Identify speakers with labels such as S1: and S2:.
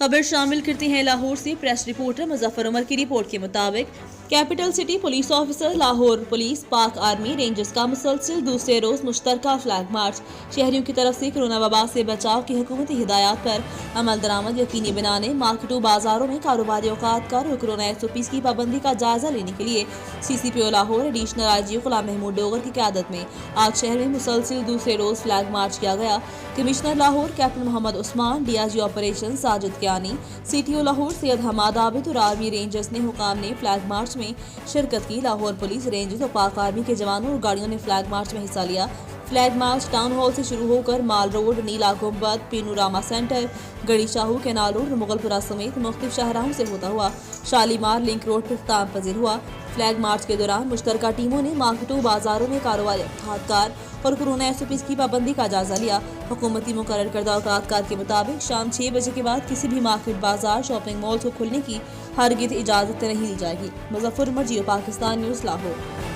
S1: खबर शामिल करती हैं लाहौर से प्रेस रिपोर्टर मुजफ्फर उमर की रिपोर्ट के मुताबिक capital city police officer, Lahore police, पाक आर्मी, रेंजर्स का मुसलसिल दूसरे रोज मुश्तरका फ्लैग मार्च शहरियों की तरफ से कोरोना वबा से बचाव की हुकूमती हिदायत पर अमल दरामद यकीनी बनाने, मार्केटों बाजारों में कारोबारी औकात कर और कोरोना SOPs की पाबंदी का जायजा लेने के लिए CCPO लाहौर एडिशनल IG गुलाम महमूद डोगर की क़यादत में आज शहर में मुसलसिल दूसरे रोज फ्लैग मार्च किया गया। Commissioner Lahore captain Mohammad Usman, DIG operation Sajid Kiani, CTO Lahore Syed Hammad Abid और आर्मी रेंजर्स ने हुकाम ने फ्लैग मार्च में शिरकत की। लाहौर पुलिस, रेंजर्स और पाक आर्मी के जवानों और गाड़ियों ने फ्लैग मार्च में हिस्सा लिया। फ्लैग मार्च टाउन हॉल से शुरू होकर माल रोड, नीला गुंबद, पेनोरामा सेंटर, गड़ी शाहू, कैनाल रोड, मुगलपुरा समेत मुख्तलिफ शाहराहों से होता हुआ शालीमार लिंक रोड पर इख्तिताम पजीर हुआ। फ्लैग मार्च के दौरान मुश्तरका टीमों ने मार्केटों बाजारों में कारोबारी खातकार और कोरोना SOPs की पाबंदी का जायजा लिया। हुकूमती मुकर्रर करदा औकात के मुताबिक शाम 6 बजे के बाद किसी भी मार्केट, बाजार, शॉपिंग मॉल को खुलने की हरगिज़ इजाज़त नहीं दी जाएगी। मुजफ्फर उमर, जियो पाकिस्तान न्यूज़, लाहौर।